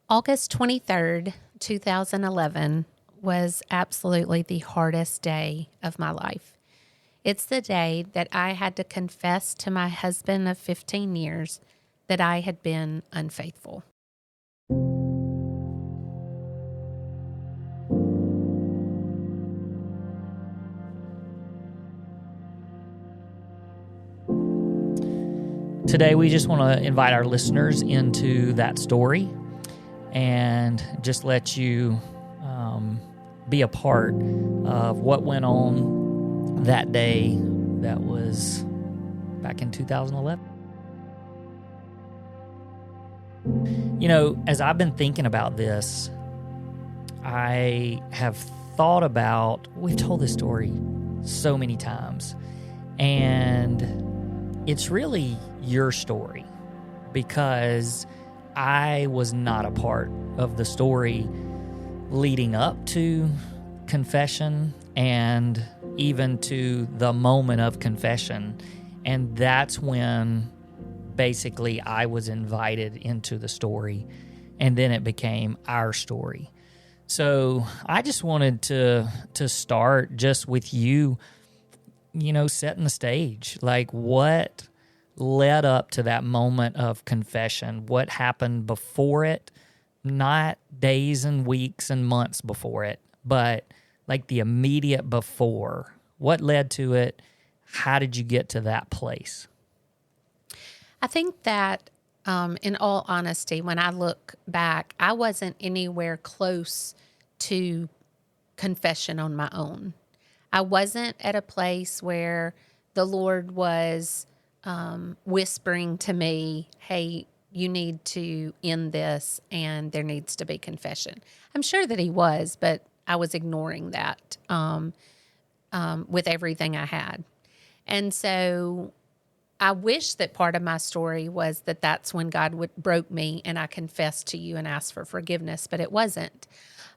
August 23rd, 2011 was absolutely the hardest day of my life. It's the day that I had to confess to my husband of 15 years that I had been unfaithful. Today, we just want to invite our listeners into that story and just let you be a part of what went on that day that was back in 2011. You know, as I've been thinking about this, I have thought about, we've told this story so many times, and it's really your story because I was not a part of the story leading up to confession and even to the moment of confession. And that's when basically I was invited into the story, and then it became our story. So I just wanted to start just with you, setting the stage. Like, what led up to that moment of confession? What happened before it? Not days and weeks and months before it, but like the immediate before. What led to it? How did you get to that place? I think that, in all honesty, when I look back, I wasn't anywhere close to confession on my own. I wasn't at a place where the Lord was whispering to me, hey, you need to end this and there needs to be confession. I'm sure that he was, but I was ignoring that with everything I had. And so I wish that part of my story was that that's when God broke me and I confessed to you and asked for forgiveness, but it wasn't.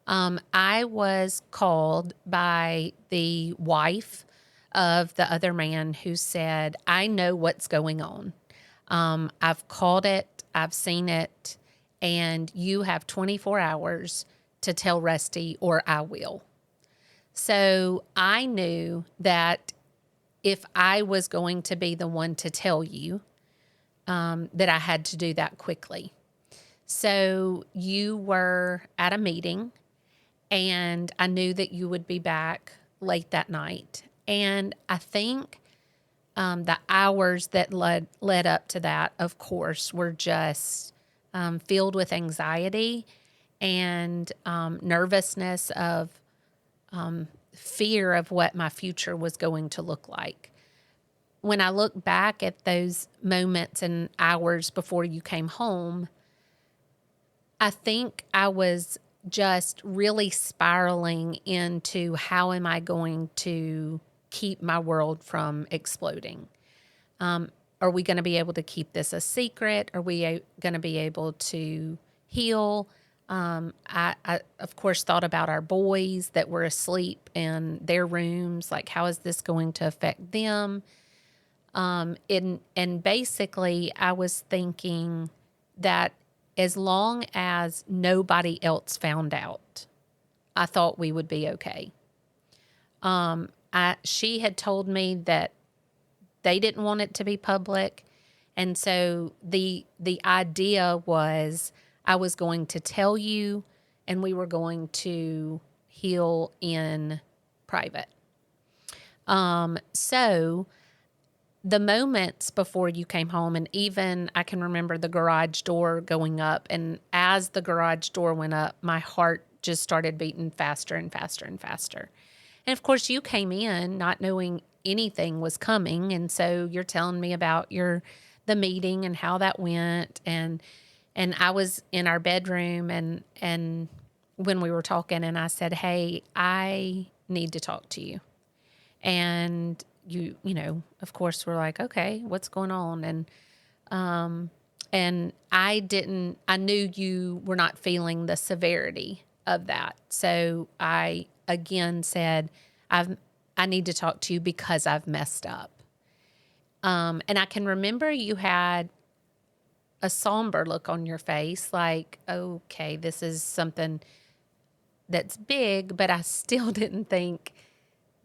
I was called by the wife of the other man who said, I know what's going on. I've called it, I've seen it, and you have 24 hours to tell Rusty or I will. So I knew that if I was going to be the one to tell you, that I had to do that quickly. So you were at a meeting, and I knew that you would be back late that night. And I think the hours that led up to that, of course, were just filled with anxiety and nervousness of fear of what my future was going to look like. When I look back at those moments and hours before you came home, I think I was just really spiraling into how am I going to keep my world from exploding? Are we going to be able to keep this a secret? Are we going to be able to heal? I, of course, thought about our boys that were asleep in their rooms. Like, how is this going to affect them? And basically, I was thinking that as long as nobody else found out, I thought we would be okay. She had told me that they didn't want it to be public. And so the idea was I was going to tell you and we were going to heal in private. So the moments before you came home, and even I can remember the garage door going up, and as the garage door went up, my heart just started beating faster and faster and faster. And of course, you came in not knowing anything was coming, and so you're telling me about the meeting and how that went, and I was in our bedroom, and when we were talking, and I said, "Hey, I need to talk to you," and you of course, were like, "Okay, what's going on?" And I knew you were not feeling the severity of that, so I again said, I need to talk to you because I've messed up. And I can remember you had a somber look on your face, like, okay, this is something that's big, but I still didn't think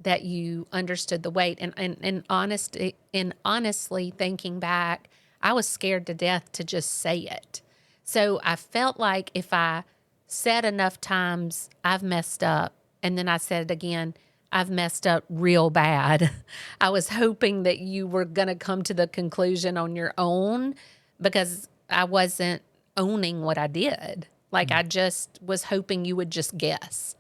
that you understood the weight. And honestly, thinking back, I was scared to death to just say it. So I felt like if I said enough times, I've messed up, and then I said it again, I've messed up real bad. I was hoping that you were going to come to the conclusion on your own, because I wasn't owning what I did. Like, I just was hoping you would just guess.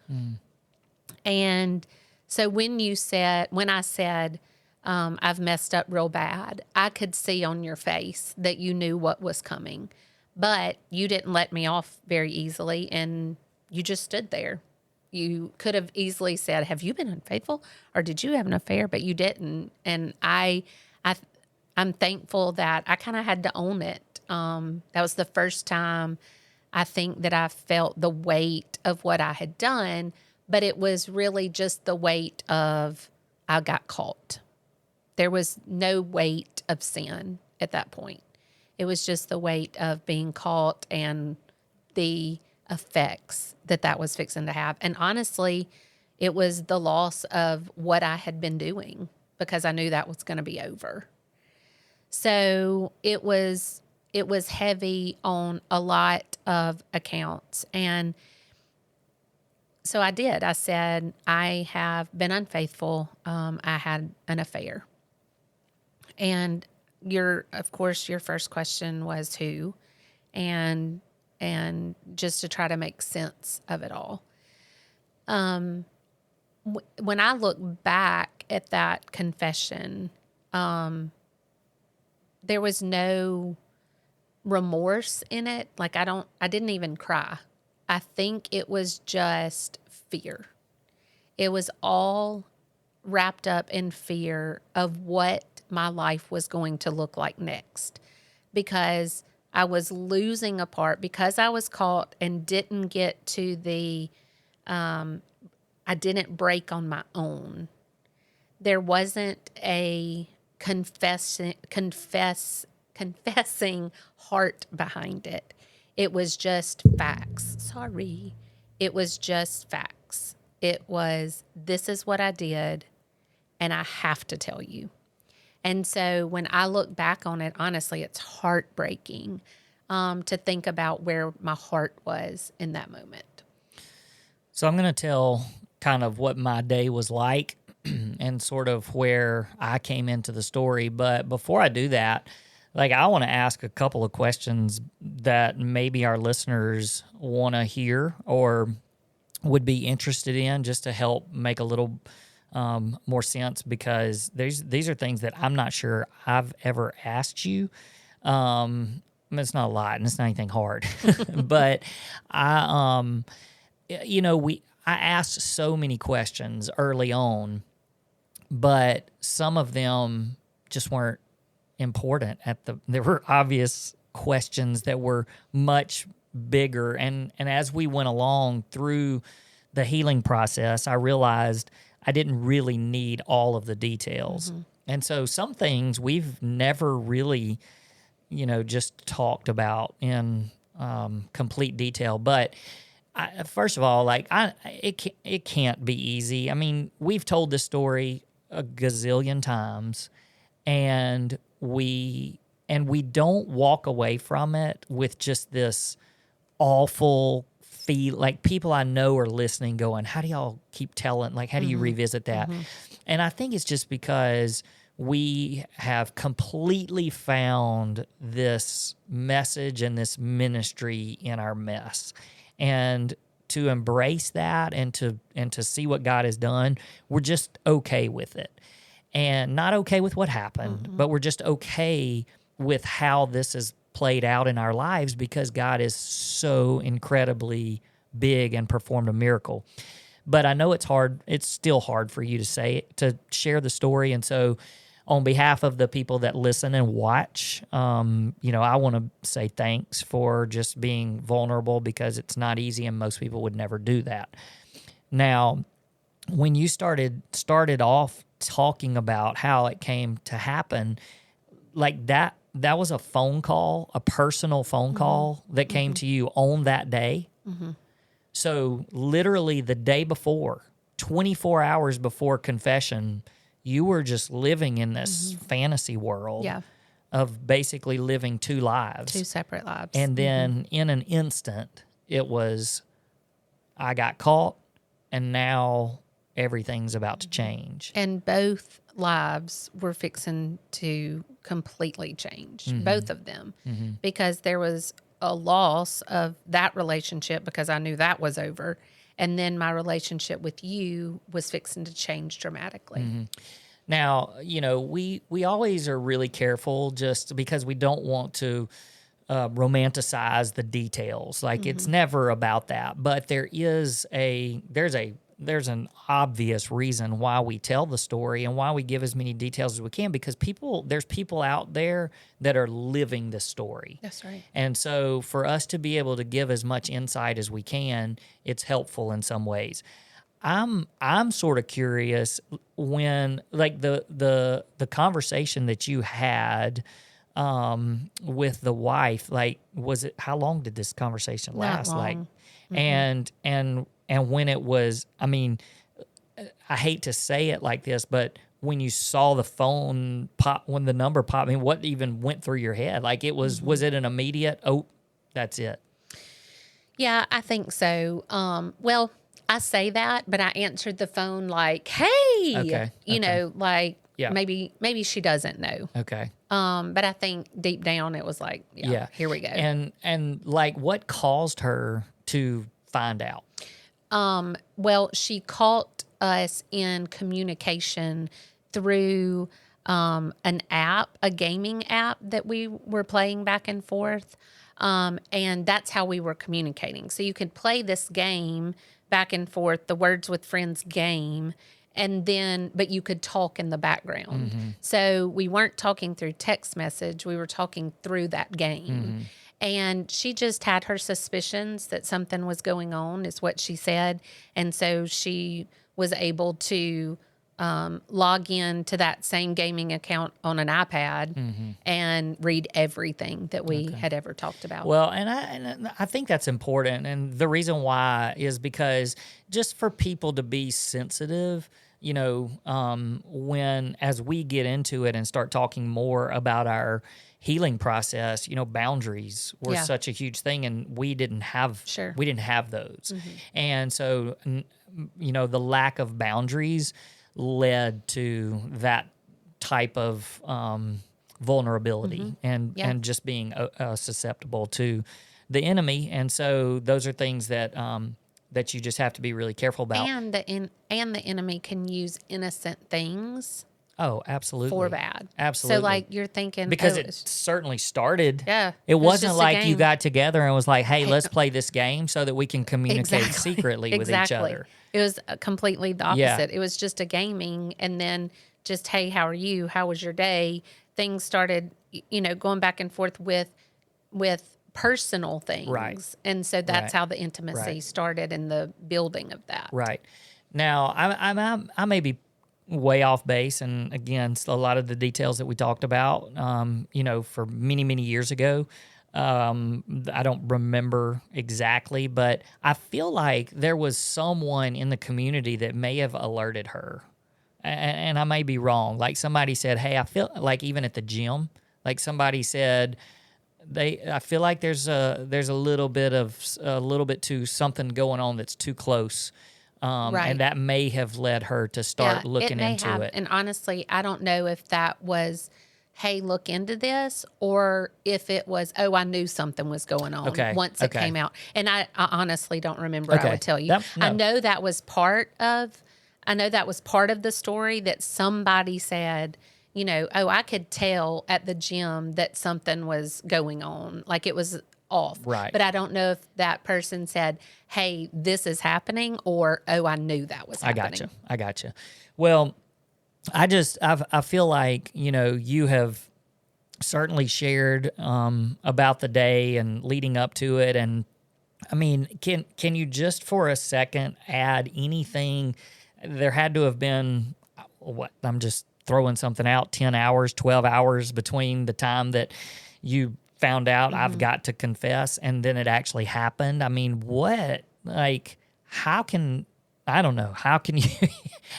And so when I said, I've messed up real bad, I could see on your face that you knew what was coming, but you didn't let me off very easily, and you just stood there. You could have easily said, have you been unfaithful, or did you have an affair? But you didn't. And I'm thankful that I kind of had to own it. That was the first time I think that I felt the weight of what I had done, but it was really just the weight of I got caught. There was no weight of sin at that point. It was just the weight of being caught and the effects that was fixing to have. And honestly, it was the loss of what I had been doing, because I knew that was going to be over. So it was heavy on a lot of accounts. And so I did. I said, I have been unfaithful. I had an affair. And of course, your first question was who, and just to try to make sense of it all. When I look back at that confession, there was no remorse in it. Like, I didn't even cry. I think it was just fear. It was all wrapped up in fear of what my life was going to look like next, because I was losing a part, because I was caught and didn't get to I didn't break on my own. There wasn't a confessing heart behind it. It was just facts. Sorry. It was just facts. It was, this is what I did, and I have to tell you. And so when I look back on it, honestly, it's heartbreaking to think about where my heart was in that moment. So I'm going to tell kind of what my day was like and sort of where I came into the story. But before I do that, like, I want to ask a couple of questions that maybe our listeners want to hear or would be interested in, just to help make a little more sense, because these are things that I'm not sure I've ever asked you. It's not a lot, and it's not anything hard, but I asked so many questions early on, but some of them just weren't important. There were obvious questions that were much bigger, and as we went along through the healing process, I realized I didn't really need all of the details. Mm-hmm. And so some things we've never really, just talked about in complete detail. But first of all, it can't be easy. I mean, we've told this story a gazillion times, and we don't walk away from it with just this awful feel. Like, people I know are listening going, how do y'all keep telling? Like, how do you revisit that? Mm-hmm. And I think it's just because we have completely found this message and this ministry in our mess. And to embrace that and to see what God has done, we're just okay with it. And not okay with what happened, but we're just okay with how this is played out in our lives, because God is so incredibly big and performed a miracle. But I know it's hard. It's still hard for you to share the story. And so on behalf of the people that listen and watch, I want to say thanks for just being vulnerable, because it's not easy and most people would never do that. Now, when you started off talking about how it came to happen, like, that that was a phone call, a personal phone call that came to you on that day. So literally the day before, 24 hours before confession, you were just living in this fantasy world of basically living two lives. Two separate lives. And then in an instant, it was, I got caught, and now everything's about to change. And both lives were fixing to completely change, both of them, because there was a loss of that relationship because I knew that was over. And then my relationship with you was fixing to change dramatically. Now, we always are really careful just because we don't want to romanticize the details. Like it's never about that, but there's an obvious reason why we tell the story and why we give as many details as we can, because there's people out there that are living the story. That's right. And so for us to be able to give as much insight as we can, it's helpful in some ways. I'm sort of curious when, like, the conversation that you had with the wife, like, how long did this conversation last? Not long. Like, and when it was, I mean, I hate to say it like this, but when you saw the phone pop, when the number popped, I mean, what even went through your head? Like, was it an immediate, oh, that's it? Yeah, I think so. Well, I say that, but I answered the phone like, hey, like maybe she doesn't know. Okay. But I think deep down it was like, here we go. And like, what caused her to find out? Well, she caught us in communication through an app, a gaming app that we were playing back and forth. And that's how we were communicating. So you could play this game back and forth, the Words with Friends game, but you could talk in the background. So we weren't talking through text message, we were talking through that game. And she just had her suspicions that something was going on, is what she said. And so she was able to log in to that same gaming account on an iPad and read everything that we had ever talked about. Well, and I think that's important. And the reason why is because just for people to be sensitive, as we get into it and start talking more about our healing process, boundaries were such a huge thing, and we didn't have those. And so, the lack of boundaries led to that type of vulnerability and just being susceptible to the enemy. And so those are things that you just have to be really careful about. And the enemy can use innocent things. Oh, absolutely. For bad. Absolutely. So, like, you're thinking... Because it certainly started. Yeah. It wasn't like you got together and was like, hey, let's play this game so that we can communicate secretly with each other. It was completely the opposite. It was just a gaming, and then just, hey, how are you? How was your day? Things started, going back and forth with personal things. Right. And so that's how the intimacy started and the building of that. Right. Now, I may be way off base, and again, a lot of the details that we talked about, for many, many years ago, I don't remember exactly, but I feel like there was someone in the community that may have alerted her, and I may be wrong. Like somebody said, hey, I feel like even at the gym, like somebody said, I feel like there's a little bit too something going on that's too close. And that may have led her to start looking into it. And honestly, I don't know if that was, hey, look into this, or if it was, oh, I knew something was going on once it came out. And I honestly don't remember. I would tell you. I know that was part of the story, that somebody said, oh, I could tell at the gym that something was going on. Like it was off. Right. But I don't know if that person said, hey, this is happening, or, oh, I knew that was happening. I gotcha. Well, I feel like, you have certainly shared about the day and leading up to it. And I mean, can you just for a second add anything? There had to have been, I'm just throwing something out, 10 hours, 12 hours between the time that you found out I've got to confess and then it actually happened. I mean, what? Like, I don't know. How can you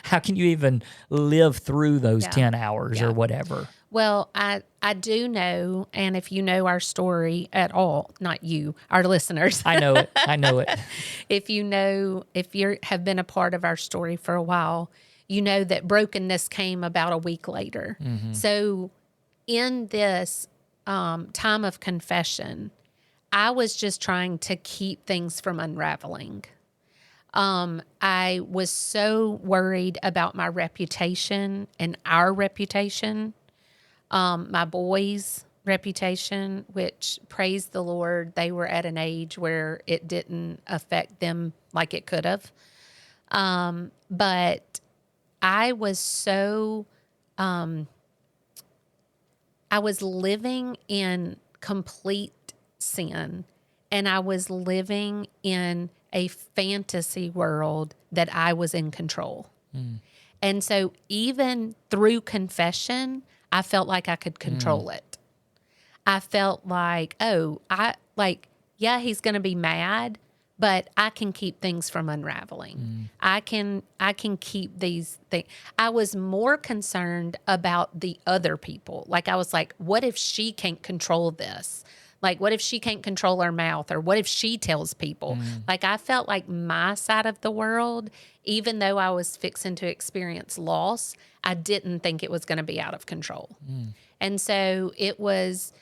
how can you even live through those 10 hours or whatever? Well, I do know, and if you know our story at all, not you, our listeners. I know it. I know it. If you have been a part of our story for a while, you know that brokenness came about a week later. So in this time of confession, I was just trying to keep things from unraveling. I was so worried about my reputation and our reputation, my boys' reputation, which, praise the Lord, they were at an age where it didn't affect them like it could have. But I was so, I was living in complete sin, and I was living in a fantasy world that I was in control. And so even through confession, I felt like I could control it. I felt like, yeah, he's going to be mad, but I can keep things from unraveling. I can keep these things. I was more concerned about the other people. Like, I was like, what if she can't control this? Like, what if she can't control her mouth? Or what if she tells people? Like, I felt like my side of the world, even though I was fixing to experience loss, I didn't think it was going to be out of control. And so it was,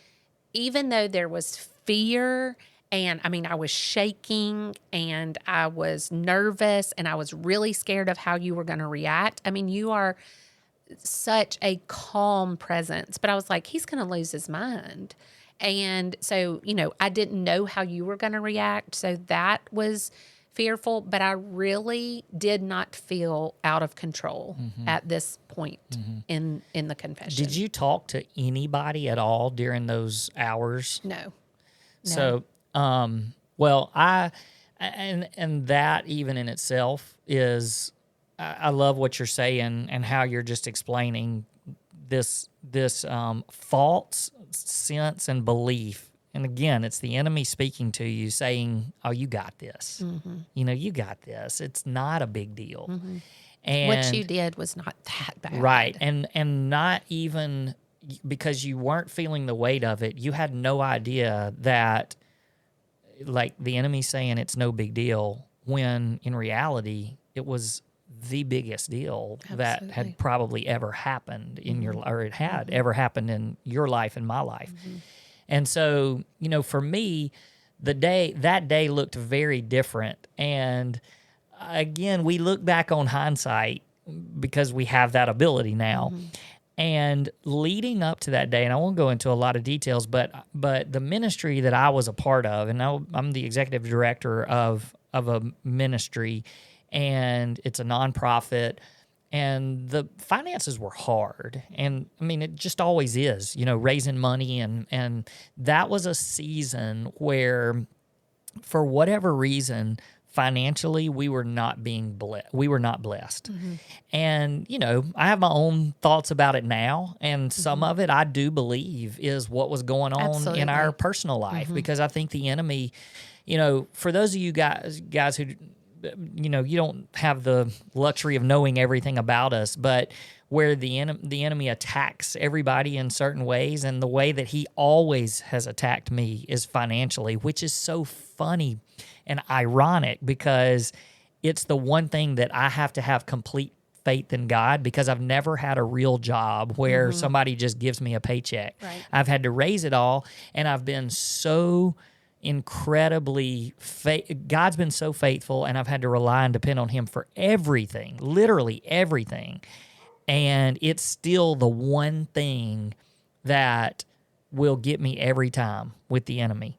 even though there was fear, and I mean, I was shaking and I was nervous and I was really scared of how you were going to react. I mean, you are such a calm presence, but I was like, he's going to lose his mind. And so, I didn't know how you were going to react. So that was fearful, but I really did not feel out of control at this point in the confession. Did you talk to anybody at all during those hours? No. So, well, and that even in itself is, I love what you're saying and how you're just explaining this false sense and belief. And again, it's the enemy speaking to you saying, oh, you got this. You got this. It's not a big deal. And what you did was not that bad. Right. And not even because you weren't feeling the weight of it, you had no idea that, like, the enemy saying it's no big deal, when in reality it was the biggest deal that had probably ever happened in your, or it had ever happened in your life and my life. And so, for me, that day looked very different. And again, we look back on hindsight because we have that ability now. And leading up to that day, and I won't go into a lot of details, but the ministry that I was a part of, and I'm the executive director of a ministry, and it's a nonprofit, and the finances were hard. And I mean, it just always is, raising money. And that was a season where, for whatever reason, financially, we were not blessed. And, I have my own thoughts about it now. And some of it I do believe is what was going on in our personal life, because I think the enemy, for those of you guys who, you don't have the luxury of knowing everything about us, but where the enemy attacks everybody in certain ways, and the way that he always has attacked me is financially, which is so funny and ironic, because it's the one thing that I have to have complete faith in God, because I've never had a real job where somebody just gives me a paycheck. Right. I've had to raise it all, and I've been so incredibly God's been so faithful, and I've had to rely and depend on him for everything, literally everything. And it's still the one thing that will get me every time with the enemy.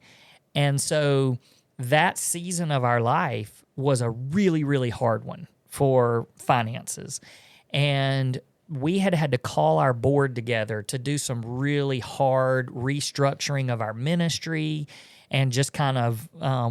And so that season of our life was a really, really hard one for finances. And we had to call our board together to do some really hard restructuring of our ministry and just kind of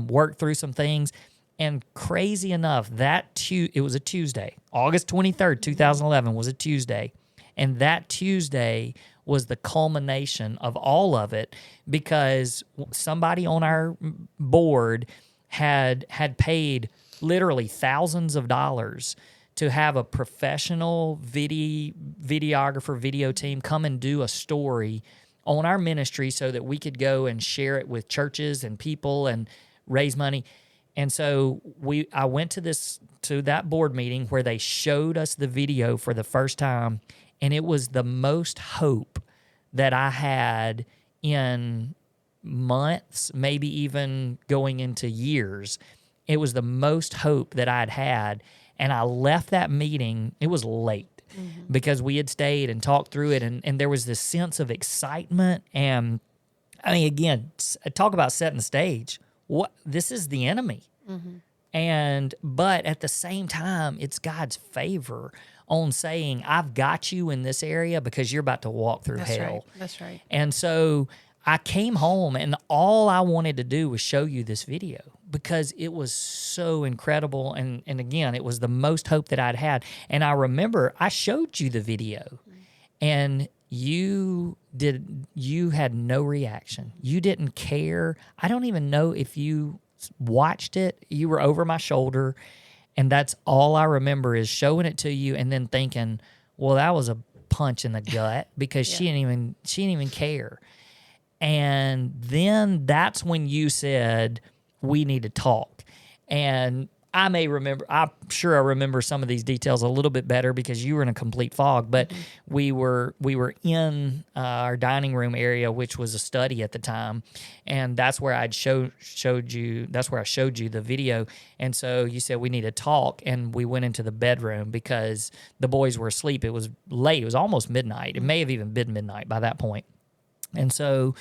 work through some things. And crazy enough, it was a Tuesday. August 23rd, 2011 was a Tuesday. And that Tuesday was the culmination of all of it, because somebody on our board had paid literally thousands of dollars to have a professional videographer, video team come and do a story on our ministry so that we could go and share it with churches and people and raise money. And so I went to that board meeting where they showed us the video for the first time, and it was the most hope that I had in months, maybe even going into years. It was the most hope that I'd had. And I left that meeting, it was late, because we had stayed and talked through it, and there was this sense of excitement. And I mean, again, talk about setting the stage. This is the enemy. But at the same time, it's God's favor on saying, I've got you in this area because you're about to walk through hell. Right. That's right. And so I came home, and all I wanted to do was show you this video because it was so incredible. And again, it was the most hope that I'd had. And I remember I showed you the video, and you had no reaction. You didn't care. I don't even know if you watched it. You were over my shoulder, and that's all I remember is showing it to you and then thinking, well, that was a punch in the gut, because she didn't even care. And then that's when you said, we need to talk. And I'm sure I remember some of these details a little bit better because you were in a complete fog, but we were in our dining room area, which was a study at the time. And that's where I showed you the video. And so you said, we need to talk. And we went into the bedroom because the boys were asleep. It was late. It was almost midnight. It may have even been midnight by that point. And so,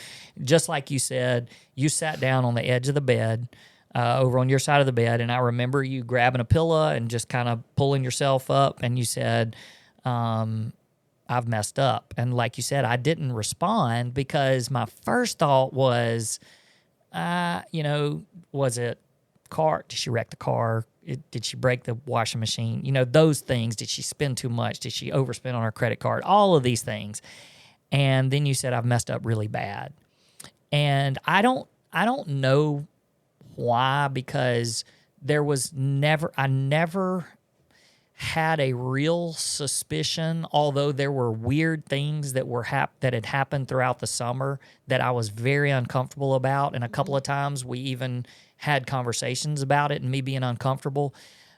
just like you said, you sat down on the edge of the bed, over on your side of the bed, and I remember you grabbing a pillow and just kind of pulling yourself up, and you said, I've messed up. And like you said, I didn't respond because my first thought was, was it car? Did she wreck the car? Did she break the washing machine? Those things. Did she spend too much? Did she overspend on her credit card? All of these things. And then you said, I've messed up really bad. And I don't know why, because I never had a real suspicion, although there were weird things that that had happened throughout the summer that I was very uncomfortable about. And a couple of times we even had conversations about it and me being uncomfortable.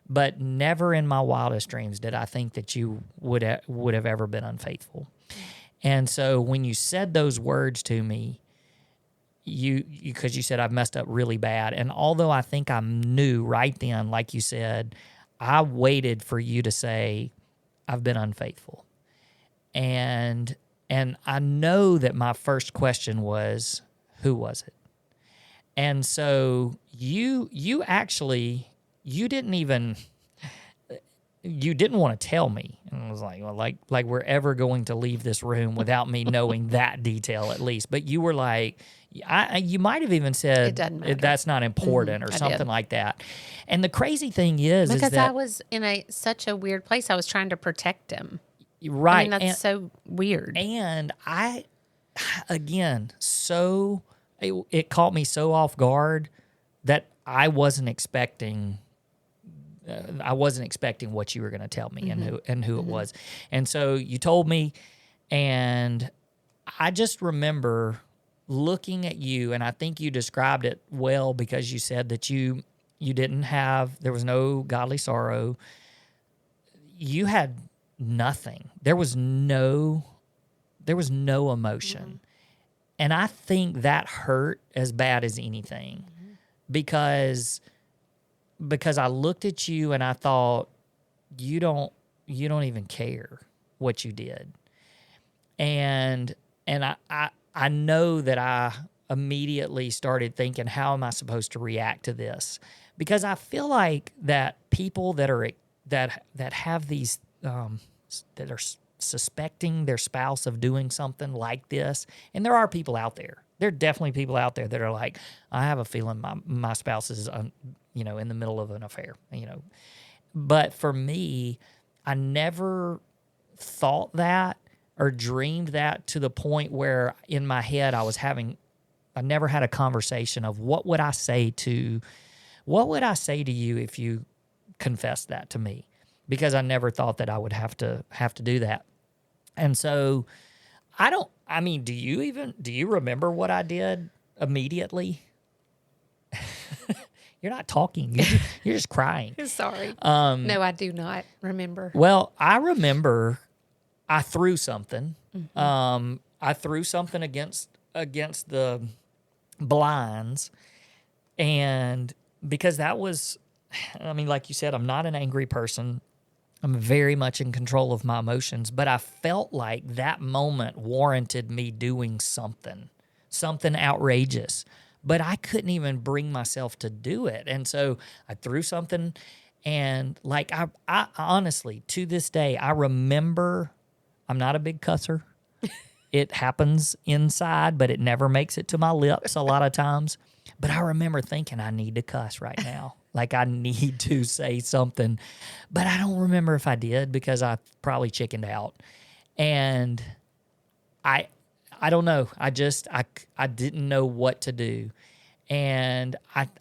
But never in my wildest dreams did I think that you would have ever been unfaithful. And so when you said those words to me, because you said I've messed up really bad, and although I think I knew right then, like you said, I waited for you to say, I've been unfaithful. And I know that my first question was, who was it? And so you didn't want to tell me. And I was like, well, like we're ever going to leave this room without me knowing that detail at least. But you were like, you might have even said, it doesn't matter. That's not important or something like that. And the crazy thing is because that I was in such a weird place. I was trying to protect him. Right. I mean, that's so weird. And it caught me so off guard that I wasn't expecting what you were going to tell me and who it was. And so you told me, and I just remember looking at you, and I think you described it well because you said that you there was no godly sorrow. You had nothing. There was no emotion. And I think that hurt as bad as anything because I looked at you and I thought, you don't even care what you did. And I know that I immediately started thinking, how am I supposed to react to this? Because I feel like that people that have these that are suspecting their spouse of doing something like this, and there are people out there. There are definitely people out there that are like, I have a feeling my spouse is in the middle of an affair, But for me, I never thought that. or dreamed that to the point where in my head I never had a conversation of what would I say to you if you confessed that to me, because I never thought that I would have to do that. And so do you remember what I did immediately? You're not talking. You're just crying. Sorry. No, I do not remember. Well, I remember I threw something. I threw something against the blinds, and because that was, like you said, I'm not an angry person. I'm very much in control of my emotions, but I felt like that moment warranted me doing something outrageous, but I couldn't even bring myself to do it. And so I threw something, and like I honestly, to this day, I remember, I'm not a big cusser. It happens inside, but it never makes it to my lips a lot of times. But I remember thinking, I need to cuss right now. Like, I need to say something. But I don't remember if I did, because I probably chickened out. And I don't know. I didn't know what to do. And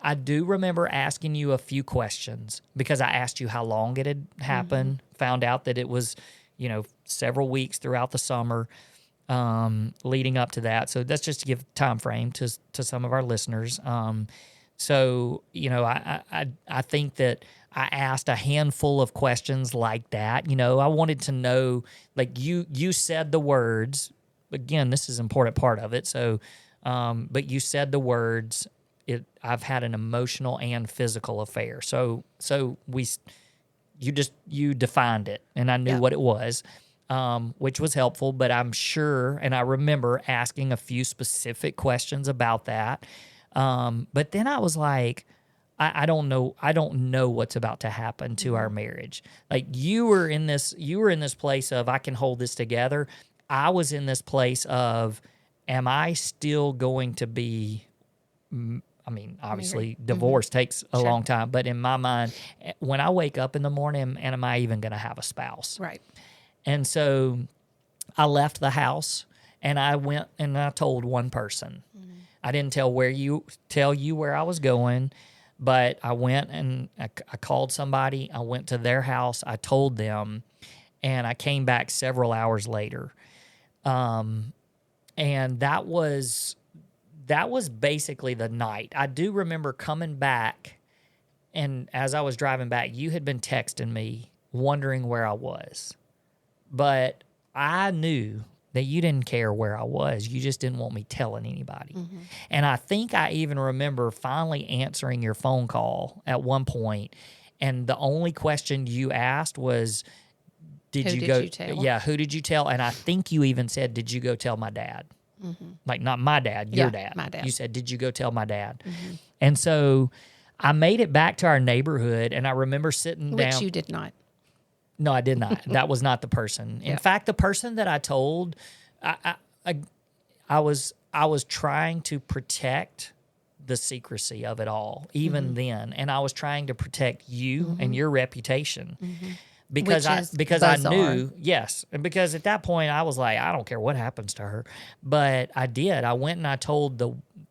I do remember asking you a few questions, because I asked you how long it had happened, found out that it was, several weeks throughout the summer leading up to that. So that's just to give time frame to some of our listeners. So, I think that I asked a handful of questions like that. I wanted to know, like, you said the words. Again, this is an important part of it. So, but you said the words, I've had an emotional and physical affair. So you defined it, and I knew what it was. Which was helpful, but I'm sure, and I remember asking a few specific questions about that. But then I was like, I don't know what's about to happen to our marriage. Like, you were in this place of, I can hold this together. I was in this place of, am I still going to be, obviously divorce takes a long time, but in my mind, when I wake up in the morning, and am I even going to have a spouse? Right. And so I left the house, and I went and I told one person. I didn't tell you where I was going, but I went and I called somebody. I went to their house. I told them, and I came back several hours later. And that was basically the night. I do remember coming back, and as I was driving back, you had been texting me wondering where I was. But I knew that you didn't care where I was. You just didn't want me telling anybody. And I think I even remember finally answering your phone call at one point, and the only question you asked was, who did you tell? Yeah, who did you tell? And I think you even said, did you go tell my dad? Like, not my dad, your dad. My dad. You said, did you go tell my dad? And so I made it back to our neighborhood, and I remember sitting down. Which you did not. No, I did not. That was not the person. In fact, the person that I told, I was trying to protect the secrecy of it all, even then, and I was trying to protect you and your reputation, because I knew, and because at that point I was like, I don't care what happens to her, but I did. I went and I told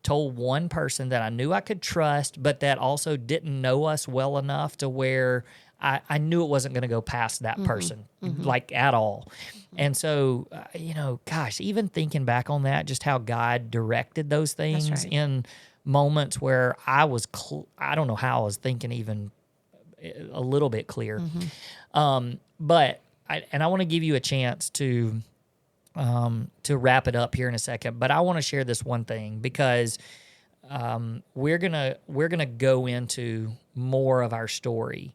one person that I knew I could trust, but that also didn't know us well enough to where I knew it wasn't going to go past that person, like, at all. And so, gosh, even thinking back on that, just how God directed those things in moments where I I don't know how I was thinking even a little bit clear. But I want to give you a chance to wrap it up here in a second, but I want to share this one thing, because we're gonna go into more of our story.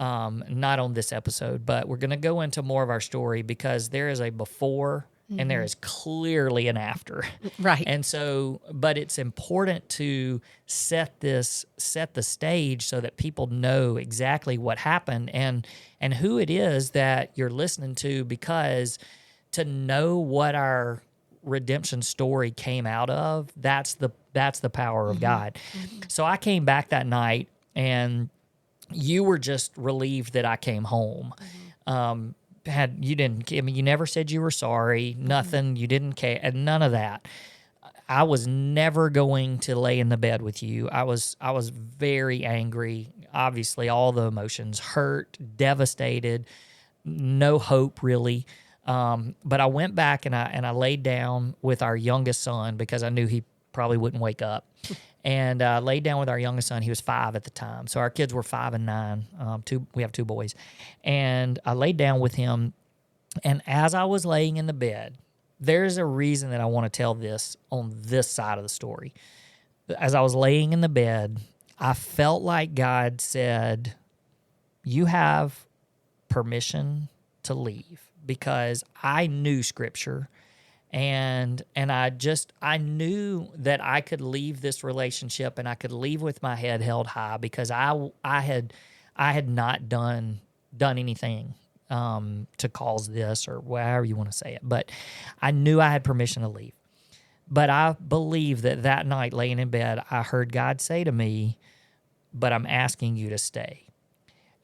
Not on this episode, but we're going to go into more of our story, because there is a before and there is clearly an after. Right. And so, but it's important to set the stage so that people know exactly what happened and who it is that you're listening to, because to know what our redemption story came out of, that's the power of God. So I came back that night, and you were just relieved that I came home, you never said you were sorry, nothing, you didn't care, and none of that. I was never going to lay in the bed with you. I was very angry, obviously all the emotions, hurt, devastated, no hope really. But I went back and I laid down with our youngest son because I knew he probably wouldn't wake up. And laid down with our youngest son. He was 5 at the time. So our kids were 5 and 9. We have 2 boys. And I laid down with him. And as I was laying in the bed, there's a reason that I want to tell this on this side of the story. As I was laying in the bed, I felt like God said, you have permission to leave, because I knew Scripture. And I knew that I could leave this relationship and I could leave with my head held high, because I had not done anything to cause this, or however you want to say it. But I knew I had permission to leave. But I believe that night laying in bed, I heard God say to me, but I'm asking you to stay.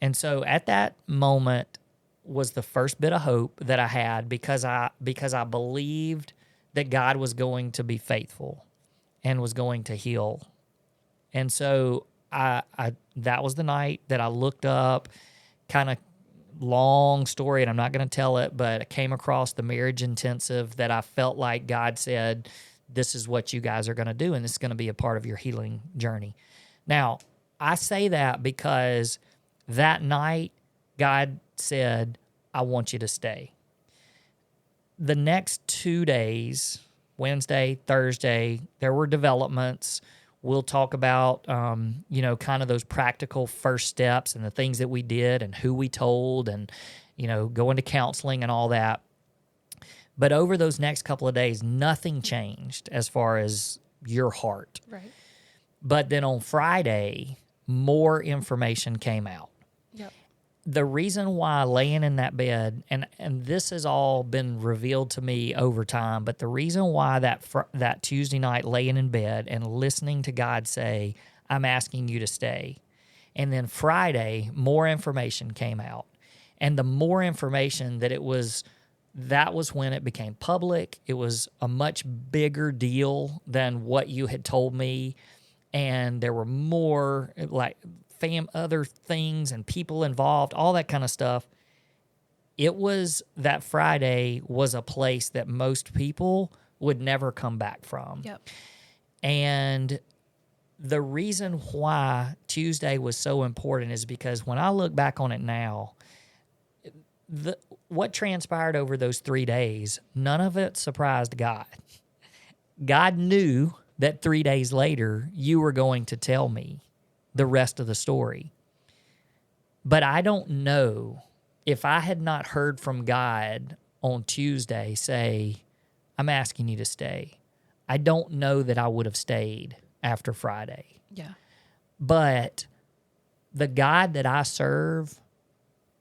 And so at that moment was the first bit of hope that I had, because I believed that God was going to be faithful and was going to heal. And so I that was the night that I looked up, kind of long story, and I'm not going to tell it, but I came across the marriage intensive that I felt like God said, this is what you guys are going to do, and this is going to be a part of your healing journey. Now, I say that because that night, God said, I want you to stay. The next 2 days, Wednesday, Thursday, there were developments. We'll talk about, kind of those practical first steps and the things that we did and who we told and, going to counseling and all that. But over those next couple of days, nothing changed as far as your heart. Right. But then on Friday, more information came out. Yep. The reason why laying in that bed, and this has all been revealed to me over time, but the reason why that Tuesday night laying in bed and listening to God say, I'm asking you to stay. And then Friday, more information came out. And the more information that was when it became public. It was a much bigger deal than what you had told me. And there were more like other things and people involved, all that kind of stuff. It was that Friday was a place that most people would never come back from. Yep. And the reason why Tuesday was so important is because when I look back on it now, what transpired over those 3 days, none of it surprised God. God knew that 3 days later you were going to tell me the rest of the story. But I don't know if I had not heard from God on Tuesday say, I'm asking you to stay. I don't know that I would have stayed after Friday. Yeah. But the God that I serve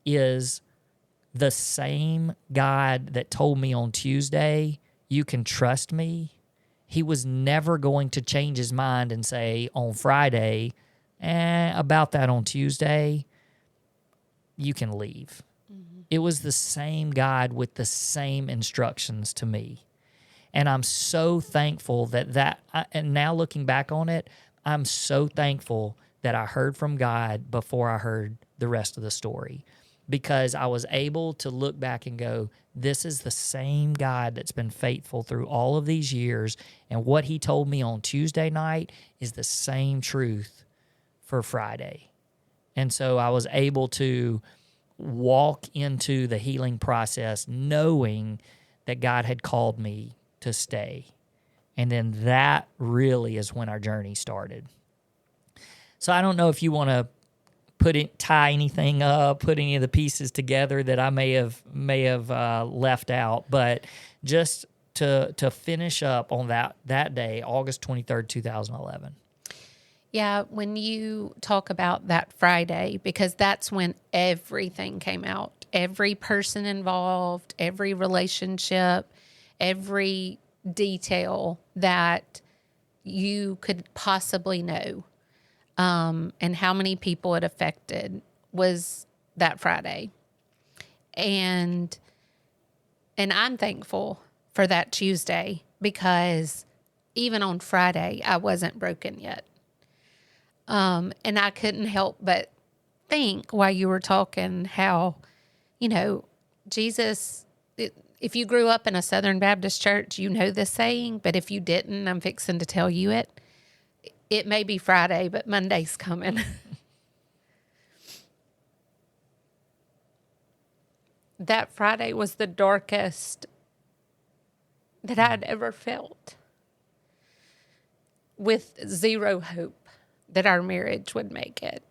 is the same God that told me on Tuesday, you can trust me. He was never going to change his mind and say on Friday, about that on Tuesday, you can leave. Mm-hmm. It was the same God with the same instructions to me. And I'm so thankful and now looking back on it, I'm so thankful that I heard from God before I heard the rest of the story, because I was able to look back and go, this is the same God that's been faithful through all of these years. And what he told me on Tuesday night is the same truth for Friday. And so I was able to walk into the healing process knowing that God had called me to stay. And then that really is when our journey started. So I don't know if you want to tie anything up, put any of the pieces together that I may have left out, but just to finish up on that day, August 23rd, 2011. Yeah, when you talk about that Friday, because that's when everything came out, every person involved, every relationship, every detail that you could possibly know, and how many people it affected was that Friday. And I'm thankful for that Tuesday, because even on Friday, I wasn't broken yet. And I couldn't help but think while you were talking how, Jesus, if you grew up in a Southern Baptist church, you know this saying, but if you didn't, I'm fixing to tell you it. It may be Friday, but Monday's coming. That Friday was the darkest that I'd ever felt, with zero hope that our marriage would make it.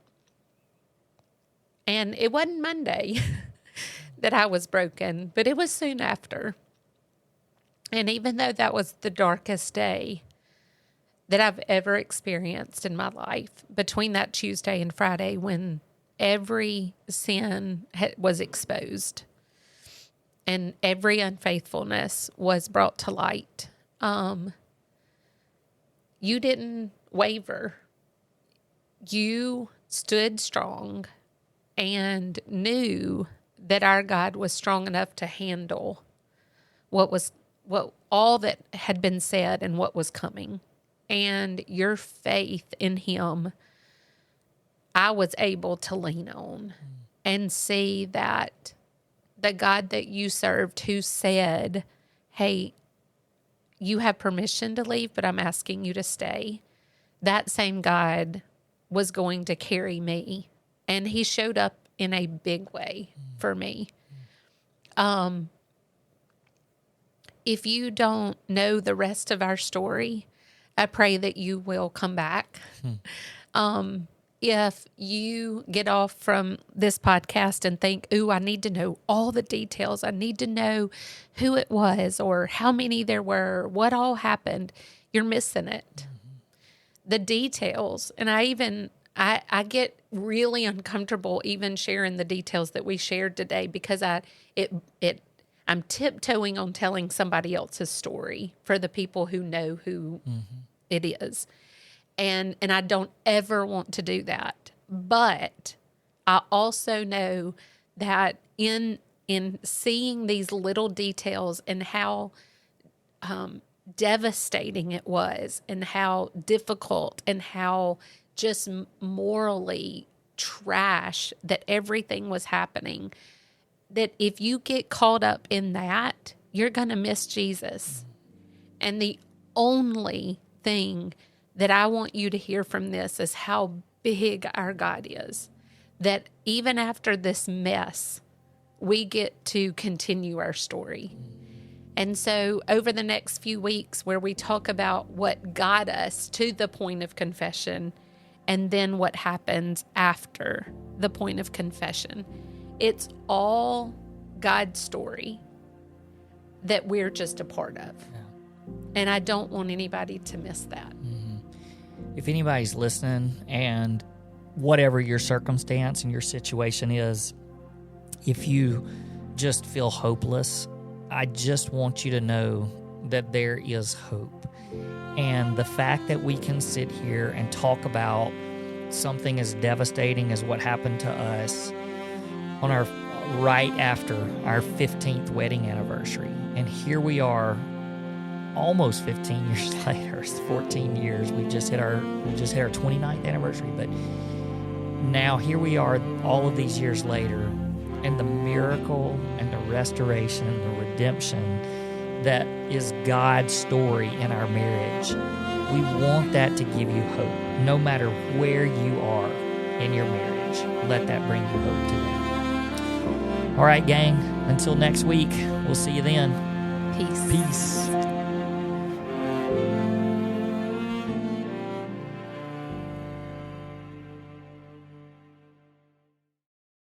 And it wasn't Monday that I was broken, but it was soon after. And even though that was the darkest day that I've ever experienced in my life, between that Tuesday and Friday when every sin was exposed and every unfaithfulness was brought to light, you didn't waver. You stood strong and knew that our God was strong enough to handle what all that had been said and what was coming. And your faith in him, I was able to lean on and see that the God that you served, who said, hey, you have permission to leave, but I'm asking you to stay, that same God was going to carry me. And he showed up in a big way for me. If you don't know the rest of our story, I pray that you will come back. If you get off from this podcast and think, ooh, I need to know all the details, I need to know who it was or how many there were, what all happened, you're missing it. The details. And I get really uncomfortable even sharing the details that we shared today, because I'm tiptoeing on telling somebody else's story for the people who know who it is. And I don't ever want to do that. But I also know that in seeing these little details and how devastating it was, and how difficult and how just morally trash that everything was happening, that if you get caught up in that, you're going to miss Jesus. And the only thing that I want you to hear from this is how big our God is, that even after this mess, we get to continue our story. And so over the next few weeks, where we talk about what got us to the point of confession and then what happens after the point of confession, it's all God's story that we're just a part of. Yeah. And I don't want anybody to miss that. If anybody's listening, and whatever your circumstance and your situation is, if you just feel hopeless, I just want you to know that there is hope. And the fact that we can sit here and talk about something as devastating as what happened to us on our right after our 15th wedding anniversary, and here we are almost 15 years later, 14 years. We just hit our 29th anniversary, but now here we are all of these years later, and the miracle and the restoration and the redemption that is God's story in our marriage. We want that to give you hope. No matter where you are in your marriage, let that bring you hope today. All right, gang, until next week, we'll see you then. Peace. Peace.